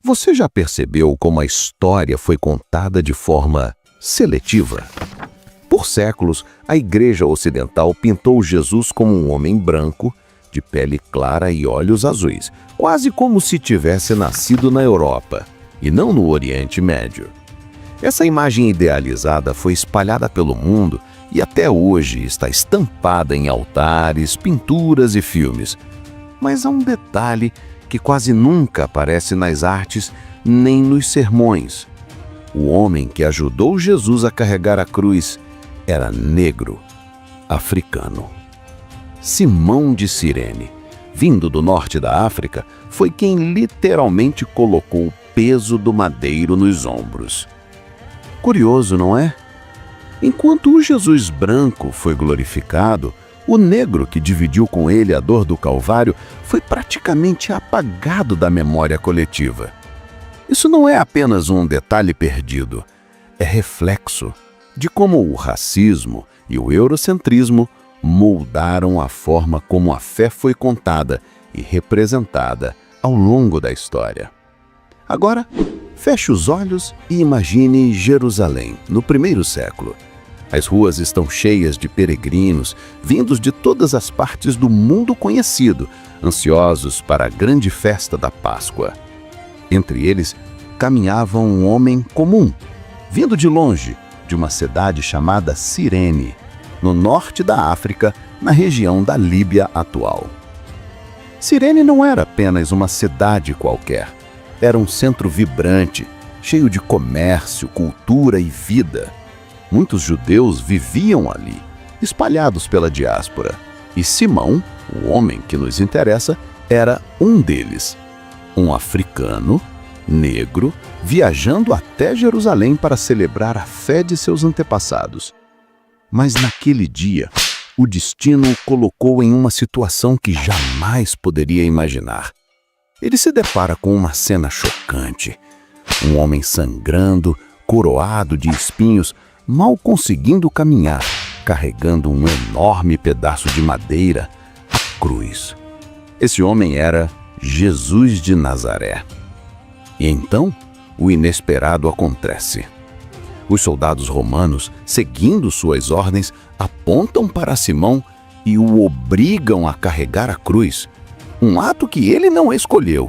Você já percebeu como a história foi contada de forma seletiva? Por séculos, a Igreja Ocidental pintou Jesus como um homem branco, de pele clara e olhos azuis, quase como se tivesse nascido na Europa, e não no Oriente Médio. Essa imagem idealizada foi espalhada pelo mundo e até hoje está estampada em altares, pinturas e filmes. Mas há um detalhe que quase nunca aparece nas artes nem nos sermões. O homem que ajudou Jesus a carregar a cruz era negro, africano. Simão de Cirene, vindo do norte da África, foi quem literalmente colocou o peso do madeiro nos ombros. Curioso, não é? Enquanto o Jesus branco foi glorificado, o negro que dividiu com ele a dor do Calvário foi praticamente apagado da memória coletiva. Isso não é apenas um detalhe perdido, é reflexo de como o racismo e o eurocentrismo moldaram a forma como a fé foi contada e representada ao longo da história. Agora, feche os olhos e imagine Jerusalém, no primeiro século. As ruas estão cheias de peregrinos, vindos de todas as partes do mundo conhecido, ansiosos para a grande festa da Páscoa. Entre eles, caminhava um homem comum, vindo de longe, de uma cidade chamada Cirene, no norte da África, na região da Líbia atual. Cirene não era apenas uma cidade qualquer, era um centro vibrante, cheio de comércio, cultura e vida. Muitos judeus viviam ali, espalhados pela diáspora, e Simão, o homem que nos interessa, era um deles. Um africano, negro, viajando até Jerusalém para celebrar a fé de seus antepassados. Mas naquele dia, o destino o colocou em uma situação que jamais poderia imaginar. Ele se depara com uma cena chocante. Um homem sangrando, coroado de espinhos, mal conseguindo caminhar, carregando um enorme pedaço de madeira, a cruz. Esse homem era Jesus de Nazaré. E então, o inesperado acontece. Os soldados romanos, seguindo suas ordens, apontam para Simão e o obrigam a carregar a cruz, um ato que ele não escolheu,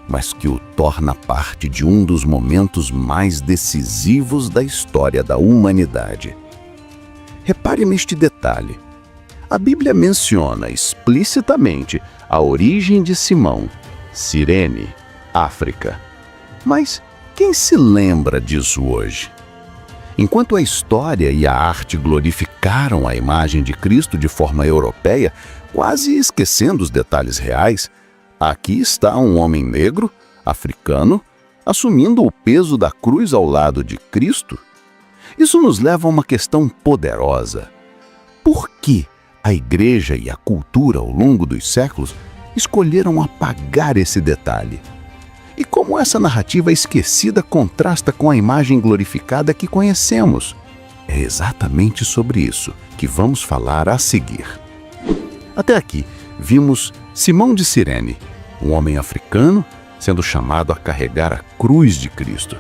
mas que o torna parte de um dos momentos mais decisivos da história da humanidade. Repare neste detalhe. A Bíblia menciona explicitamente a origem de Simão, Cirene, África. Mas quem se lembra disso hoje? Enquanto a história e a arte glorificaram a imagem de Cristo de forma europeia, quase esquecendo os detalhes reais, aqui está um homem negro, africano, assumindo o peso da cruz ao lado de Cristo. Isso nos leva a uma questão poderosa. Por que a Igreja e a cultura ao longo dos séculos escolheram apagar esse detalhe? E como essa narrativa esquecida contrasta com a imagem glorificada que conhecemos? É exatamente sobre isso que vamos falar a seguir. Até aqui, vimos Simão de Cirene, um homem africano, sendo chamado a carregar a cruz de Cristo.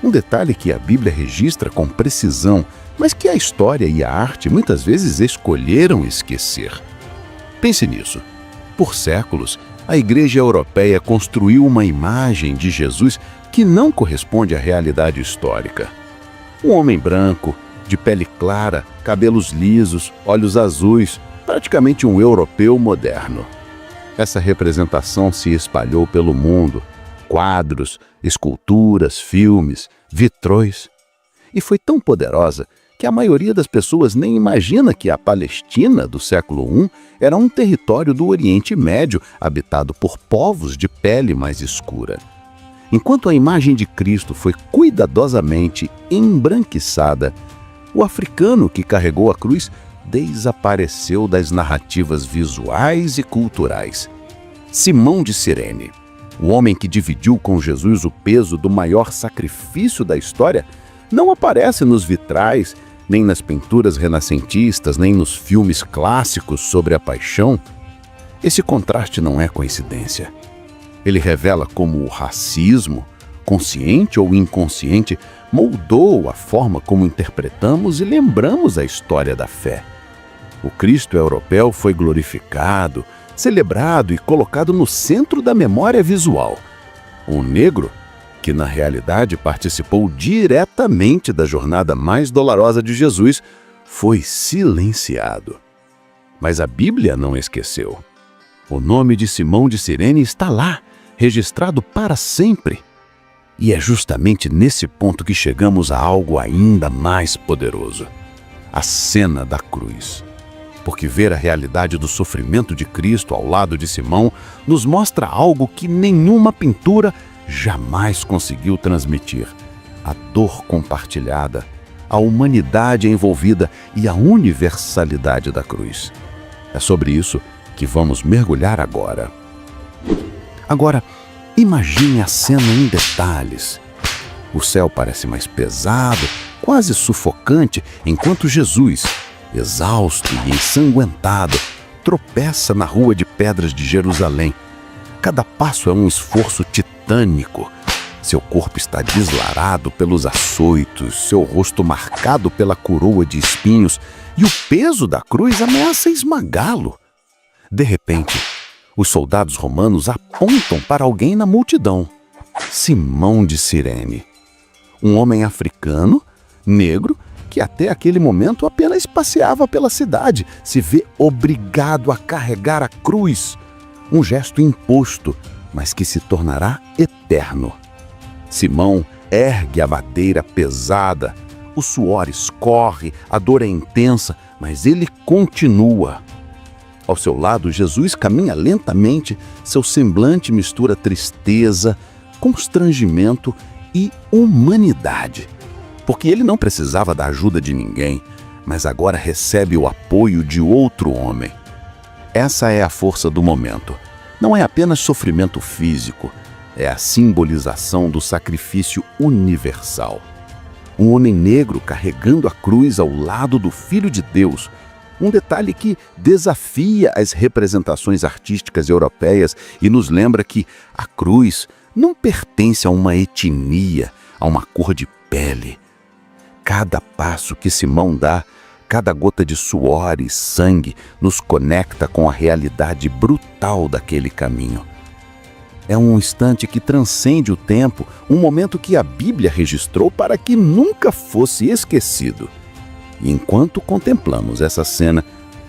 Um detalhe que a Bíblia registra com precisão, mas que a história e a arte muitas vezes escolheram esquecer. Pense nisso. Por séculos, a Igreja Europeia construiu uma imagem de Jesus que não corresponde à realidade histórica. Um homem branco, de pele clara, cabelos lisos, olhos azuis, praticamente um europeu moderno. Essa representação se espalhou pelo mundo, quadros, esculturas, filmes, vitróis. E foi tão poderosa que a maioria das pessoas nem imagina que a Palestina do século I era um território do Oriente Médio habitado por povos de pele mais escura. Enquanto a imagem de Cristo foi cuidadosamente embranquiçada, o africano que carregou a cruz desapareceu das narrativas visuais e culturais. Simão de Cirene, o homem que dividiu com Jesus o peso do maior sacrifício da história, não aparece nos vitrais, nem nas pinturas renascentistas, nem nos filmes clássicos sobre a paixão. Esse contraste não é coincidência. Ele revela como o racismo, consciente ou inconsciente, moldou a forma como interpretamos e lembramos a história da fé. O Cristo europeu foi glorificado, celebrado e colocado no centro da memória visual. O negro, que na realidade participou diretamente da jornada mais dolorosa de Jesus, foi silenciado. Mas a Bíblia não esqueceu. O nome de Simão de Cirene está lá, registrado para sempre. E é justamente nesse ponto que chegamos a algo ainda mais poderoso: a cena da cruz. Porque ver a realidade do sofrimento de Cristo ao lado de Simão nos mostra algo que nenhuma pintura jamais conseguiu transmitir: a dor compartilhada, a humanidade envolvida e a universalidade da cruz. É sobre isso que vamos mergulhar agora. Agora, imagine a cena em detalhes. O céu parece mais pesado, quase sufocante, enquanto Jesus, exausto e ensanguentado, tropeça na rua de pedras de Jerusalém. Cada passo é um esforço titânico. Seu corpo está deslarado pelos açoitos, seu rosto marcado pela coroa de espinhos, e o peso da cruz ameaça esmagá-lo. De repente, os soldados romanos apontam para alguém na multidão: Simão de Cirene. Um homem africano, negro, que até aquele momento apenas passeava pela cidade, se vê obrigado a carregar a cruz. Um gesto imposto, mas que se tornará eterno. Simão ergue a madeira pesada, o suor escorre, a dor é intensa, mas ele continua. Ao seu lado, Jesus caminha lentamente, seu semblante mistura tristeza, constrangimento e humanidade. Porque ele não precisava da ajuda de ninguém, mas agora recebe o apoio de outro homem. Essa é a força do momento. Não é apenas sofrimento físico, é a simbolização do sacrifício universal. Um homem negro carregando a cruz ao lado do Filho de Deus. Um detalhe que desafia as representações artísticas europeias e nos lembra que a cruz não pertence a uma etnia, a uma cor de pele. Cada passo que Simão dá, cada gota de suor e sangue nos conecta com a realidade brutal daquele caminho. É um instante que transcende o tempo, um momento que a Bíblia registrou para que nunca fosse esquecido. E enquanto contemplamos essa cena,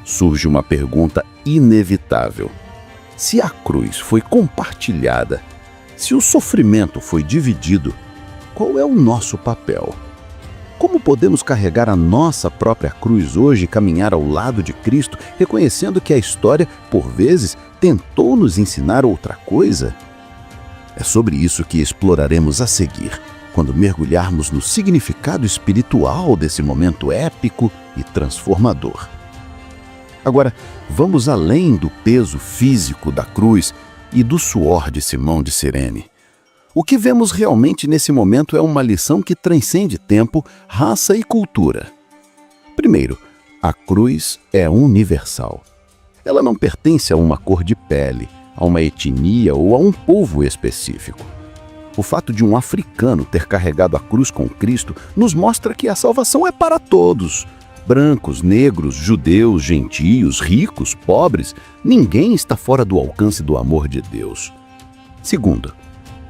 surge uma pergunta inevitável. Se a cruz foi compartilhada, se o sofrimento foi dividido, qual é o nosso papel? Como podemos carregar a nossa própria cruz hoje e caminhar ao lado de Cristo, reconhecendo que a história, por vezes, tentou nos ensinar outra coisa? É sobre isso que exploraremos a seguir, quando mergulharmos no significado espiritual desse momento épico e transformador. Agora, vamos além do peso físico da cruz e do suor de Simão de Cirene. O que vemos realmente nesse momento é uma lição que transcende tempo, raça e cultura. Primeiro, a cruz é universal. Ela não pertence a uma cor de pele, a uma etnia ou a um povo específico. O fato de um africano ter carregado a cruz com Cristo nos mostra que a salvação é para todos. Brancos, negros, judeus, gentios, ricos, pobres, ninguém está fora do alcance do amor de Deus. Segundo,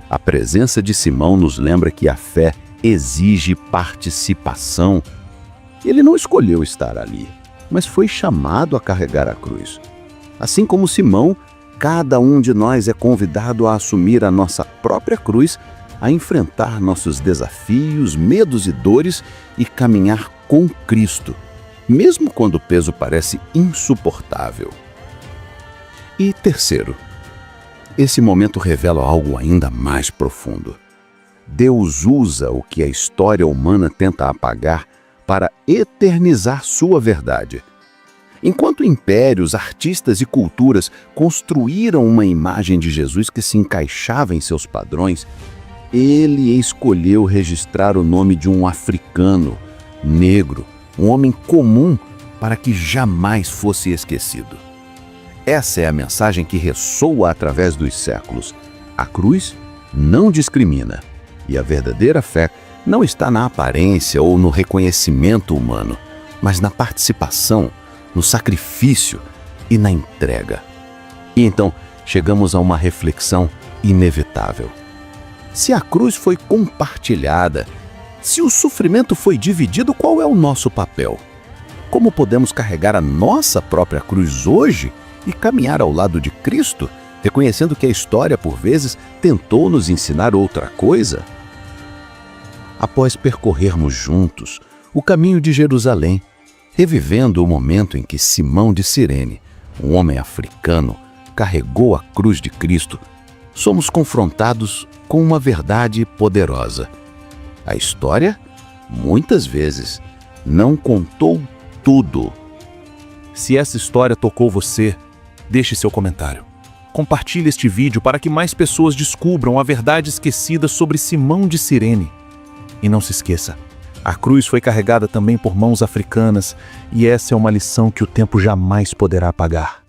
a presença de Simão nos lembra que a fé exige participação. Ele não escolheu estar ali, mas foi chamado a carregar a cruz. Assim como Simão, cada um de nós é convidado a assumir a nossa própria cruz, a enfrentar nossos desafios, medos e dores e caminhar com Cristo, mesmo quando o peso parece insuportável. E terceiro, esse momento revela algo ainda mais profundo. Deus usa o que a história humana tenta apagar para eternizar sua verdade. Enquanto impérios, artistas e culturas construíram uma imagem de Jesus que se encaixava em seus padrões, ele escolheu registrar o nome de um africano, negro, um homem comum, para que jamais fosse esquecido. Essa é a mensagem que ressoa através dos séculos. A cruz não discrimina, E a verdadeira fé não está na aparência ou no reconhecimento humano, mas na participação, no sacrifício e na entrega. E então chegamos a uma reflexão inevitável. Se a cruz foi compartilhada, se o sofrimento foi dividido, qual é o nosso papel? Como podemos carregar a nossa própria cruz hoje e caminhar ao lado de Cristo, reconhecendo que a história, por vezes, tentou nos ensinar outra coisa? Após percorrermos juntos o caminho de Jerusalém, revivendo o momento em que Simão de Cirene, um homem africano, carregou a cruz de Cristo, somos confrontados com uma verdade poderosa. A história, muitas vezes, não contou tudo. Se essa história tocou você, deixe seu comentário. Compartilhe este vídeo para que mais pessoas descubram a verdade esquecida sobre Simão de Cirene. E não se esqueça, a cruz foi carregada também por mãos africanas, e essa é uma lição que o tempo jamais poderá apagar.